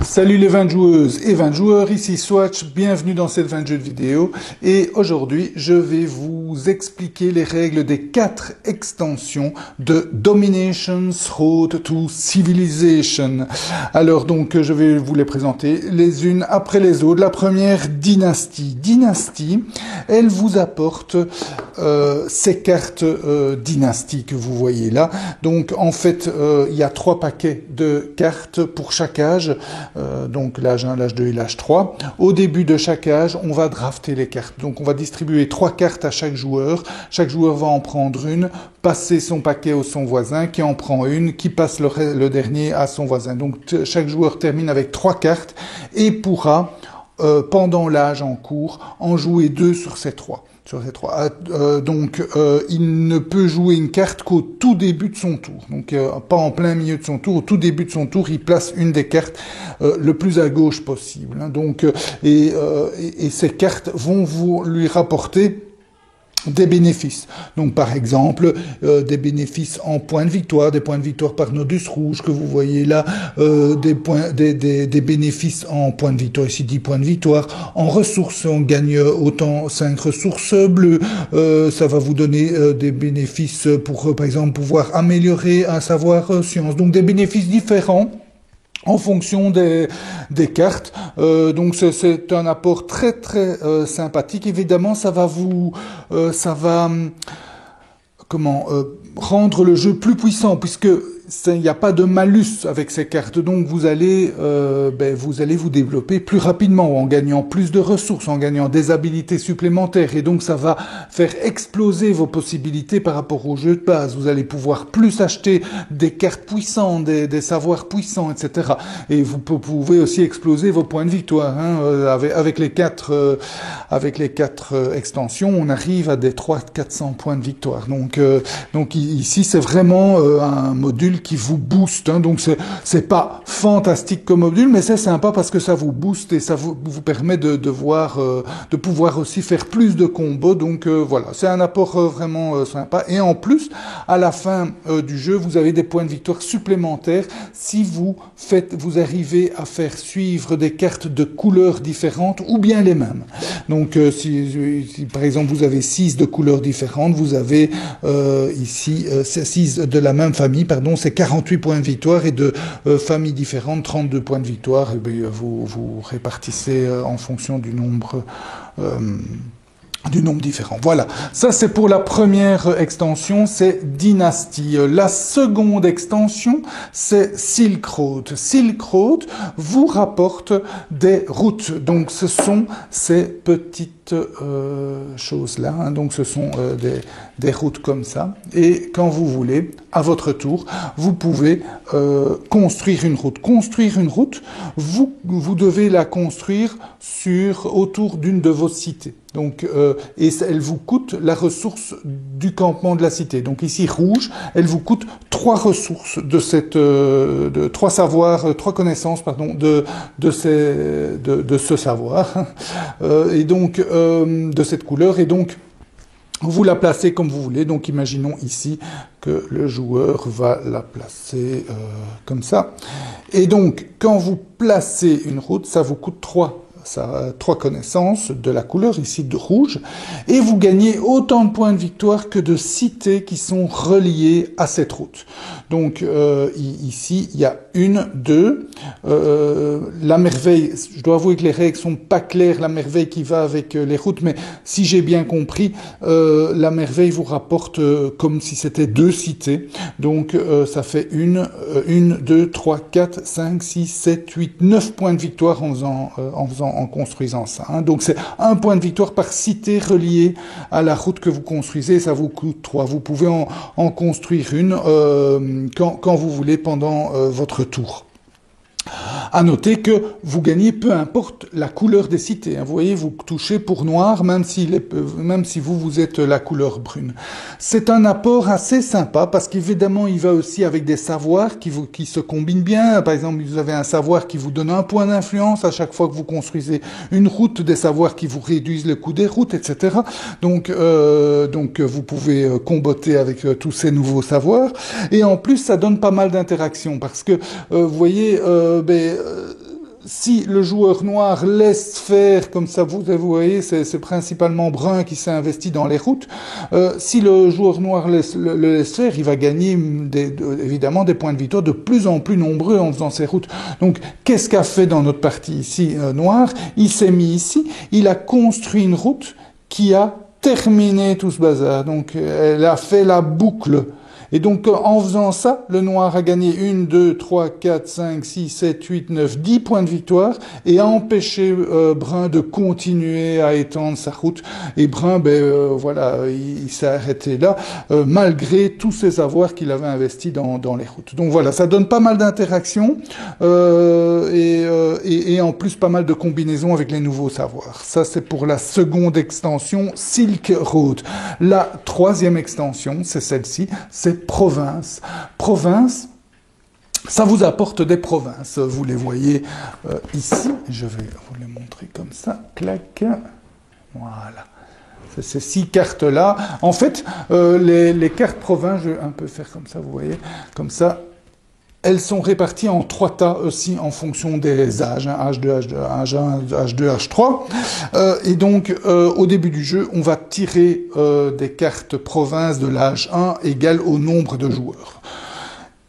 Salut les 20 joueuses et 20 joueurs, ici Swatch, bienvenue dans cette 20 jeux de vidéo et aujourd'hui je vais vous expliquer les règles des 4 extensions de Dominations Road to Civilization. Alors donc je vais vous les présenter les unes après les autres. La première, Dynasty. Dynasty, elle vous apporte ces cartes Dynasty que vous voyez là. Donc en fait il y a 3 paquets de cartes pour chaque âge. Donc l'âge 1, l'âge 2 et l'âge 3. Au début de chaque âge, on va drafter les cartes. Donc on va distribuer 3 cartes à chaque joueur. Chaque joueur va en prendre une, passer son paquet à son voisin, qui en prend une, qui passe le dernier à son voisin. Donc chaque joueur termine avec 3 cartes et pourra, pendant l'âge en cours, en jouer 2 sur ces 3. Il ne peut jouer une carte qu'au tout début de son tour. Donc, pas en plein milieu de son tour. Au tout début de son tour, il place une des cartes le plus à gauche possible. Et ces cartes vont lui rapporter des bénéfices. Donc, par exemple, des bénéfices en points de victoire, des points de victoire par nodus rouge que vous voyez là, des bénéfices en points de victoire, ici 10 points de victoire. En ressources, on gagne autant 5 ressources bleues. Ça va vous donner des bénéfices pour, par exemple, pouvoir améliorer un savoir science. Donc, des bénéfices différents en fonction des cartes. Donc c'est un apport très sympathique. Évidemment, ça va rendre le jeu plus puissant, puisque il n'y a pas de malus avec ces cartes, donc vous allez vous développer plus rapidement en gagnant plus de ressources, en gagnant des habilités supplémentaires, et donc ça va faire exploser vos possibilités par rapport au jeu de base. Vous allez pouvoir plus acheter des cartes puissantes, des savoirs puissants, etc. Et vous pouvez aussi exploser vos points de victoire. Avec les 4 extensions, on arrive à des 300-400 points de victoire. Donc ici, c'est vraiment un module qui vous booste, donc c'est pas fantastique comme module, mais c'est sympa parce que ça vous booste et ça vous permet de pouvoir aussi faire plus de combos. Donc voilà, c'est un apport vraiment sympa. Et en plus, à la fin du jeu, vous avez des points de victoire supplémentaires si vous arrivez à faire suivre des cartes de couleurs différentes ou bien les mêmes. Donc si par exemple vous avez 6 de couleurs différentes, vous avez ici 6 de la même famille, pardon, c'est 48 points de victoire, et de familles différentes, 32 points de victoire. Et bien, vous répartissez en fonction du nombre différent. Voilà, ça c'est pour la première extension, c'est Dynasty. La seconde extension, c'est Silk Road. Silk Road vous rapporte des routes. Donc ce sont ces petites choses-là. Donc ce sont des routes comme ça. Et quand vous voulez, à votre tour, vous pouvez construire une route. Construire une route, vous devez la construire autour d'une de vos cités. Donc, et elle vous coûte la ressource du campement de la cité. Donc ici, rouge, elle vous coûte 3 ressources de 3 savoirs, 3 connaissances, pardon, de ce savoir, et donc de cette couleur. Et donc, vous la placez comme vous voulez. Donc imaginons ici que le joueur va la placer comme ça. Et donc, quand vous placez une route, ça vous coûte 3 connaissances de la couleur ici de rouge, et vous gagnez autant de points de victoire que de cités qui sont reliées à cette route. Donc ici il y a 1, 2, la merveille, je dois avouer que les règles sont pas claires, la merveille qui va avec les routes, mais si j'ai bien compris, la merveille vous rapporte comme si c'était 2 cités. Donc ça fait 1, 2, 3, 4, 5, 6, 7, 8, 9 points de victoire en construisant ça. Donc c'est 1 point de victoire par cité reliée à la route que vous construisez, et ça vous coûte 3. Vous pouvez en construire une quand vous voulez pendant votre tour. À noter que vous gagnez peu importe la couleur des cités. Vous voyez, vous touchez pour noir, même si vous êtes la couleur brune. C'est un apport assez sympa parce qu'évidemment, il va aussi avec des savoirs qui se combinent bien. Par exemple, vous avez un savoir qui vous donne 1 point d'influence à chaque fois que vous construisez une route, des savoirs qui vous réduisent le coût des routes, etc. Donc vous pouvez comboter avec tous ces nouveaux savoirs. Et en plus, ça donne pas mal d'interactions parce que, vous voyez, si le joueur noir laisse faire, comme ça vous voyez, c'est principalement brun qui s'est investi dans les routes, si le joueur noir le laisse faire, il va gagner évidemment des points de victoire de plus en plus nombreux en faisant ses routes. Donc qu'est-ce qu'a fait dans notre partie ici noire? Il s'est mis ici, il a construit une route qui a terminé tout ce bazar. Donc elle a fait la boucle. Et donc, en faisant ça, le noir a gagné 1, 2, 3, 4, 5, 6, 7, 8, 9, 10 points de victoire et a empêché Brun de continuer à étendre sa route. Et Brun, voilà, il s'est arrêté là, malgré tous ses avoirs qu'il avait investis dans les routes. Donc voilà, ça donne pas mal d'interactions et en plus pas mal de combinaisons avec les nouveaux savoirs. Ça, c'est pour la seconde extension, Silk Road. La troisième extension, c'est celle-ci, c'est province. Province, ça vous apporte des provinces. Vous les voyez ici. Je vais vous les montrer comme ça. Clac. Voilà. C'est ces 6 cartes-là. En fait, les cartes provinces, je vais un peu faire comme ça, vous voyez. Comme ça. Elles sont réparties en 3 tas aussi en fonction des âges, hein, H2, H1, H2, H3. Et donc, au début du jeu, on va tirer des cartes provinces de l'âge 1 égales au nombre de joueurs.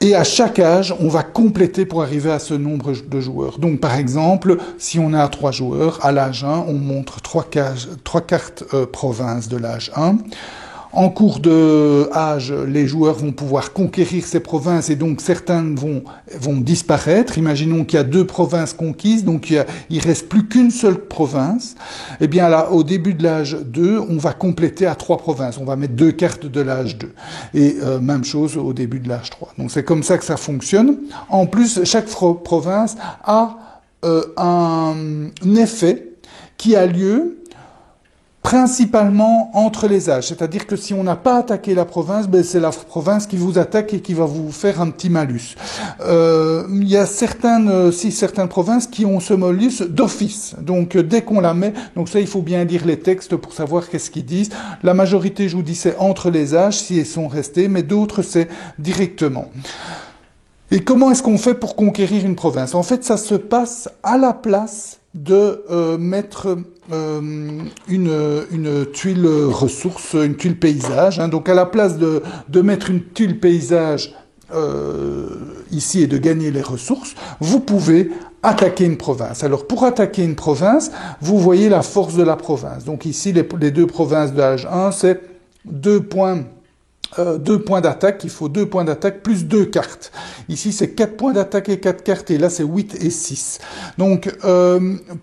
Et à chaque âge, on va compléter pour arriver à ce nombre de joueurs. Donc, par exemple, si on a 3 joueurs, à l'âge 1, on montre 3 cartes provinces de l'âge 1. En cours de âge, les joueurs vont pouvoir conquérir ces provinces et donc certaines vont disparaître. Imaginons qu'il y a 2 provinces conquises, donc il reste plus qu'une seule province. Eh bien là, au début de l'âge 2, on va compléter à 3 provinces. On va mettre 2 cartes de l'âge 2. Et même chose au début de l'âge 3. Donc c'est comme ça que ça fonctionne. En plus, chaque province a un effet qui a lieu principalement entre les âges. C'est-à-dire que si on n'a pas attaqué la province, c'est la province qui vous attaque et qui va vous faire un petit malus. Il y a certaines provinces qui ont ce malus d'office. Donc dès qu'on la met, donc ça il faut bien lire les textes pour savoir qu'est-ce qu'ils disent. La majorité, je vous dis, c'est entre les âges si elles sont restées, mais d'autres c'est directement. Et comment est-ce qu'on fait pour conquérir une province? En fait, ça se passe à la place de mettre une tuile ressource, une tuile paysage. Hein. Donc à la place de mettre une tuile paysage ici et de gagner les ressources, vous pouvez attaquer une province. Alors pour attaquer une province, vous voyez la force de la province. Donc ici, les 2 provinces de l'âge 1, c'est 2 points d'attaque, il faut 2 points d'attaque plus 2 cartes. Ici, c'est 4 points d'attaque et 4 cartes, et là, c'est 8 et 6. Donc,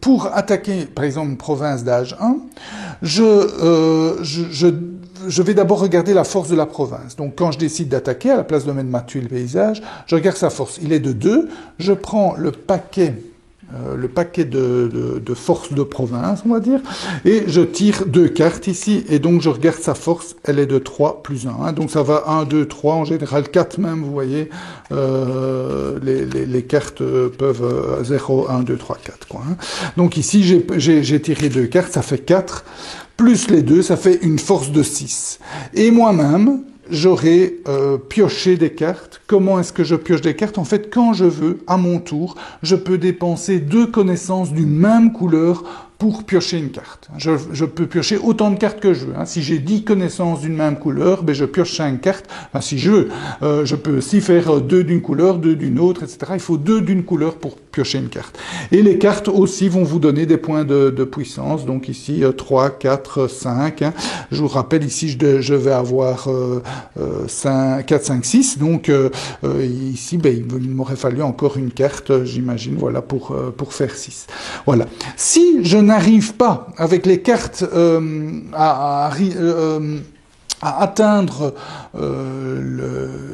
pour attaquer, par exemple, une province d'âge 1, je vais d'abord regarder la force de la province. Donc, quand je décide d'attaquer, à la place de mettre ma tuile paysage, je regarde sa force. Il est de 2, je prends le paquet de force de province, on va dire, et je tire 2 cartes ici, et donc je regarde sa force, elle est de 3 plus 1, hein, donc ça va 1, 2, 3, en général 4 même, vous voyez, les cartes peuvent 0, 1, 2, 3, 4, quoi. Hein. Donc ici, j'ai tiré 2 cartes, ça fait 4, plus les 2, ça fait une force de 6. Et moi-même, j'aurais pioché des cartes. Comment est-ce que je pioche des cartes? En fait, quand je veux, à mon tour, je peux dépenser 2 connaissances d'une même couleur pour piocher une carte. Je peux piocher autant de cartes que je veux. Hein. Si j'ai 10 connaissances d'une même couleur, je pioche 5 cartes. Enfin, si je veux, je peux aussi faire 2 d'une couleur, 2 d'une autre, etc. Il faut 2 d'une couleur pour piocher une carte. Et les cartes aussi vont vous donner des points de puissance. Donc ici, 3, 4, 5. Hein. Je vous rappelle, ici, je vais avoir 4, 5, 6. Donc ici, il m'aurait fallu encore une carte, j'imagine, voilà, pour faire 6. Voilà. Si je n'arrive pas, avec les cartes, à atteindre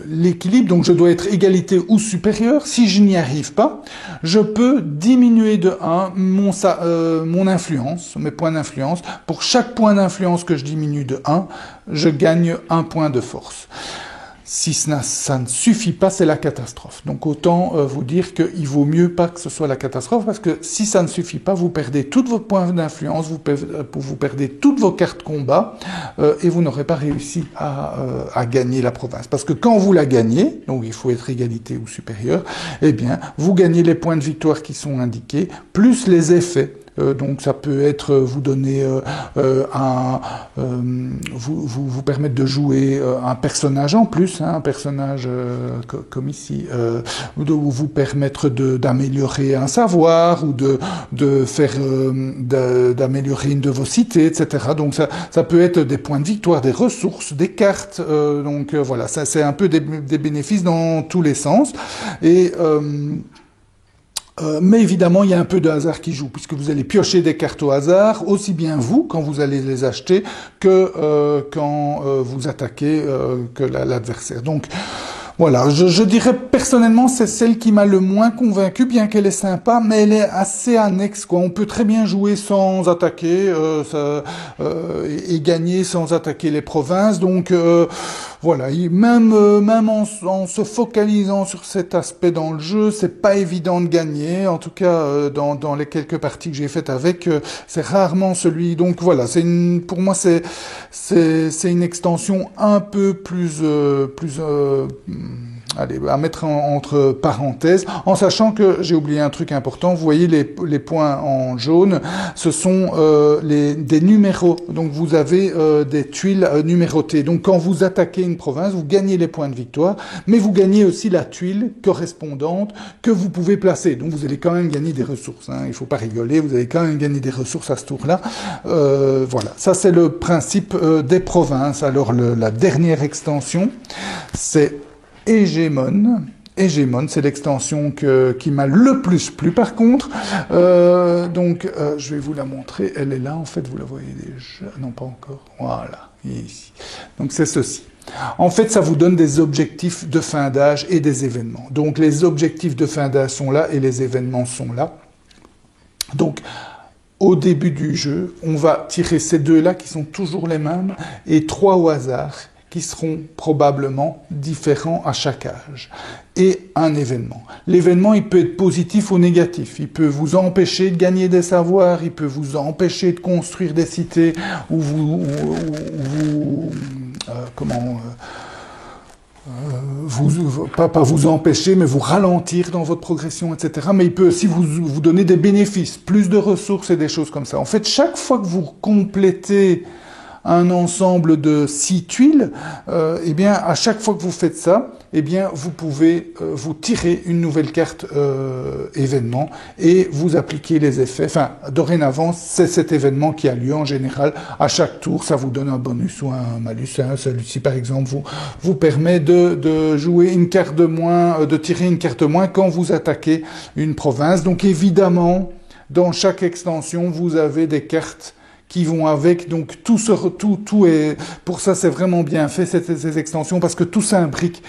l'équilibre, donc je dois être égalité ou supérieur, si je n'y arrive pas, je peux diminuer de 1 mon influence, mes points d'influence. Pour chaque point d'influence que je diminue de 1, je gagne 1 point de force. Si ça ne suffit pas, c'est la catastrophe. Donc autant vous dire qu'il vaut mieux pas que ce soit la catastrophe, parce que si ça ne suffit pas, vous perdez tous vos points d'influence, vous perdez toutes vos cartes combat, et vous n'aurez pas réussi à gagner la province. Parce que quand vous la gagnez, donc il faut être égalité ou supérieur, eh bien, vous gagnez les points de victoire qui sont indiqués, plus les effets. Donc ça peut être vous donner vous permettre de jouer un personnage en plus, hein, un personnage comme ici, ou vous permettre d'améliorer un savoir ou d'améliorer une de vos cités, etc. Donc ça peut être des points de victoire, des ressources, des cartes. Donc voilà, ça c'est un peu des bénéfices dans tous les sens. Et mais évidemment, il y a un peu de hasard qui joue, puisque vous allez piocher des cartes au hasard, aussi bien vous, quand vous allez les acheter, que quand vous attaquez que l'adversaire. Donc, voilà, je dirais personnellement, c'est celle qui m'a le moins convaincu, bien qu'elle est sympa, mais elle est assez annexe, quoi. On peut très bien jouer sans attaquer et gagner sans attaquer les provinces. Donc voilà, même en se focalisant sur cet aspect dans le jeu, c'est pas évident de gagner. En tout cas, dans les quelques parties que j'ai faites avec, c'est rarement celui. Donc voilà, pour moi c'est une extension un peu plus allez, à mettre entre parenthèses, en sachant que j'ai oublié un truc important. Vous voyez les points en jaune, ce sont des numéros. Donc vous avez des tuiles numérotées. Donc quand vous attaquez une province, vous gagnez les points de victoire, mais vous gagnez aussi la tuile correspondante que vous pouvez placer. Donc vous allez quand même gagner des ressources. Hein. Il faut pas rigoler, vous allez quand même gagner des ressources à ce tour-là. Voilà, ça c'est le principe des provinces. Alors la dernière extension, c'est Hégémon. Hégémon, c'est l'extension qui m'a le plus plu. Par contre, je vais vous la montrer. Elle est là, en fait, vous la voyez déjà. Non, pas encore. Voilà, ici. Donc c'est ceci. En fait, ça vous donne des objectifs de fin d'âge et des événements. Donc les objectifs de fin d'âge sont là et les événements sont là. Donc au début du jeu, on va tirer ces deux-là qui sont toujours les mêmes et 3 au hasard, qui seront probablement différents à chaque âge. Et un événement. L'événement, il peut être positif ou négatif. Il peut vous empêcher de gagner des savoirs, il peut vous empêcher de construire des cités, ou pas vous empêcher, mais vous ralentir dans votre progression, etc. Mais il peut aussi vous donner des bénéfices, plus de ressources et des choses comme ça. En fait, chaque fois que vous complétez un ensemble de 6 tuiles, eh bien, à chaque fois que vous faites ça, eh bien, vous pouvez vous tirer une nouvelle carte événement et vous appliquer les effets. Enfin, dorénavant, c'est cet événement qui a lieu en général à chaque tour. Ça vous donne un bonus ou un malus. Hein. Celui-ci, par exemple, vous permet de jouer une carte de moins, de tirer une carte de moins quand vous attaquez une province. Donc, évidemment, dans chaque extension, vous avez des cartes qui vont avec, donc tout est, pour ça c'est vraiment bien fait ces extensions, parce que tout s'imbrique.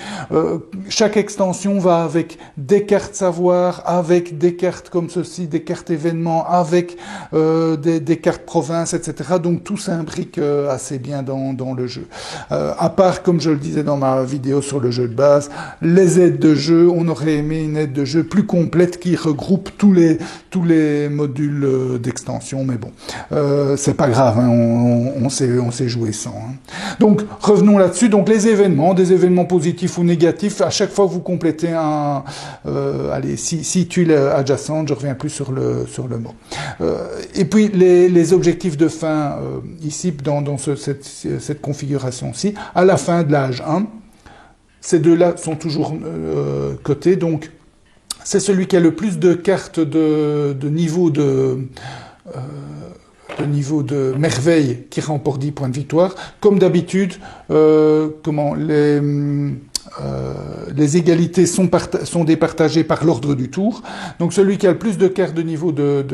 Chaque extension va avec des cartes savoir, avec des cartes comme ceci, des cartes événements, avec des cartes provinces, etc. Donc tout s'imbrique assez bien dans le jeu. À part, comme je le disais dans ma vidéo sur le jeu de base, les aides de jeu, on aurait aimé une aide de jeu plus complète qui regroupe tous les modules d'extension, mais bon, c'est pas grave, hein, on sait jouer sans. Hein. Donc revenons là-dessus. Donc les événements, des événements positifs ou négatifs, à chaque fois que vous complétez six tuiles adjacentes, je reviens plus sur le mot. Et puis les objectifs de fin ici dans cette configuration-ci, à la fin de l'âge 1, ces deux-là sont toujours cotés. Donc c'est celui qui a le plus de cartes de niveau de merveille qui remporte 10 points de victoire. Comme d'habitude, les égalités sont départagées par l'ordre du tour. Donc celui qui a le plus de cartes de niveau de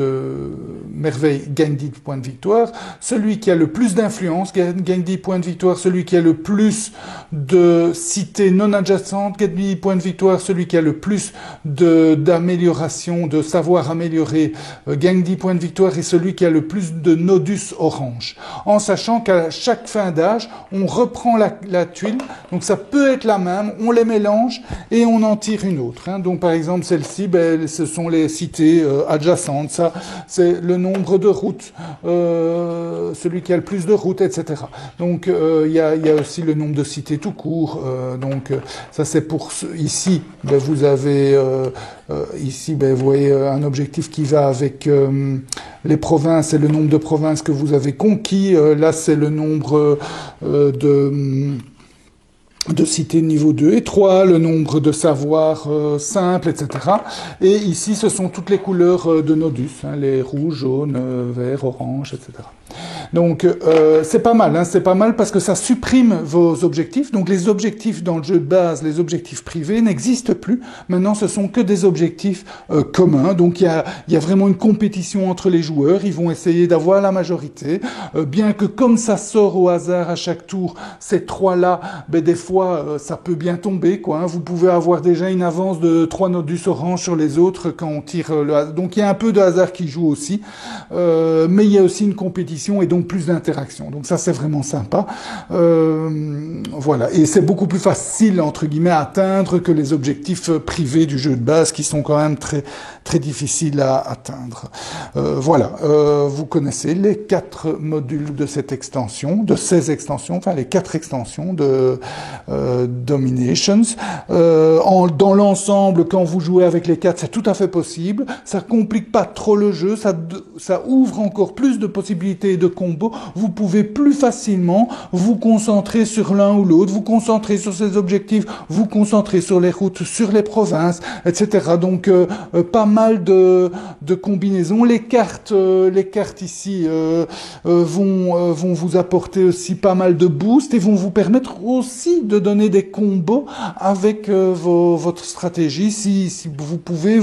merveille gagne 10 points de victoire. Celui qui a le plus d'influence gagne 10 points de victoire. Celui qui a le plus de cités non adjacentes gagne 10 points de victoire. Celui qui a le plus d'amélioration, de savoir améliorer gagne 10 points de victoire. Et celui qui a le plus de nodus orange. En sachant qu'à chaque fin d'âge, on reprend la tuile. Donc ça peut être la même, même, on les mélange et on en tire une autre. Hein. Donc par exemple celle-ci, ben, ce sont les cités adjacentes, ça c'est le nombre de routes, celui qui a le plus de routes, etc. Donc il y a aussi le nombre de cités tout court. Donc ça c'est pour ici, ben, vous avez ici, ben, vous voyez un objectif qui va avec les provinces et le nombre de provinces que vous avez conquis. Là c'est le nombre de cités niveau 2 et 3, le nombre de savoirs simples, etc. Et ici, ce sont toutes les couleurs de nodus, hein, les rouges, jaunes, verts, oranges, etc. Donc, c'est pas mal, hein, c'est pas mal parce que ça supprime vos objectifs. Donc, les objectifs dans le jeu de base, les objectifs privés n'existent plus. Maintenant, ce sont que des objectifs communs. Donc, il y a vraiment une compétition entre les joueurs. Ils vont essayer d'avoir la majorité. Bien que comme ça sort au hasard à chaque tour, ces trois-là, ben, des fois, ça peut bien tomber, quoi. Hein. Vous pouvez avoir déjà une avance de 3 nodus orange sur les autres quand on tire le hasard. Donc, il y a un peu de hasard qui joue aussi. Mais il y a aussi une compétition et donc plus d'interaction. Donc ça, c'est vraiment sympa. Voilà. Et c'est beaucoup plus facile, entre guillemets, à atteindre que les objectifs privés du jeu de base qui sont quand même très, très difficiles à atteindre. Voilà. Vous connaissez les 4 modules de cette extension, de ces extensions, enfin les 4 extensions de Dominations. Dans l'ensemble, quand vous jouez avec les 4, c'est tout à fait possible. Ça complique pas trop le jeu. Ça ouvre encore plus de possibilités de combos. Vous pouvez plus facilement vous concentrer sur l'un ou l'autre, vous concentrer sur ces objectifs, vous concentrer sur les routes, sur les provinces, etc. Donc pas mal de combinaisons. Les cartes ici vont vous apporter aussi pas mal de boosts et vont vous permettre aussi de donner des combos avec votre stratégie. Si vous pouvez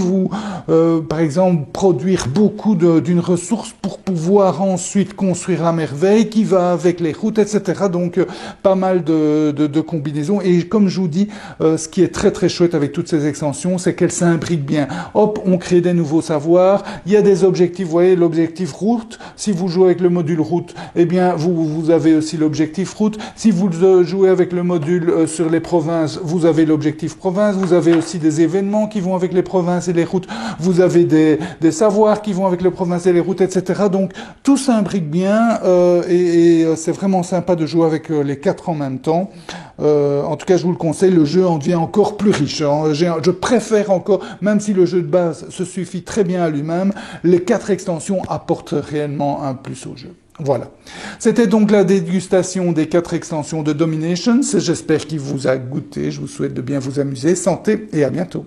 par exemple produire beaucoup d'une ressource pour pouvoir ensuite construire la merveille qui va avec les routes, etc. Donc pas mal de combinaisons. Et comme je vous dis, ce qui est très très chouette avec toutes ces extensions, c'est qu'elles s'imbriquent bien. Hop, on crée des nouveaux savoirs. Il y a des objectifs. Vous voyez l'objectif route. Si vous jouez avec le module route, eh bien vous avez aussi l'objectif route. Si vous jouez avec le module sur les provinces, vous avez l'objectif province. Vous avez aussi des événements qui vont avec les provinces et les routes. Vous avez des savoirs qui vont avec les provinces et les routes, etc. Donc tout s'imbrique bien et c'est vraiment sympa de jouer avec les 4 en même temps. En tout cas, je vous le conseille, le jeu en devient encore plus riche. Je préfère encore, même si le jeu de base se suffit très bien à lui-même, les 4 extensions apportent réellement un plus au jeu. Voilà. C'était donc la dégustation des 4 extensions de Dominations. J'espère qu'il vous a goûté. Je vous souhaite de bien vous amuser. Santé et à bientôt.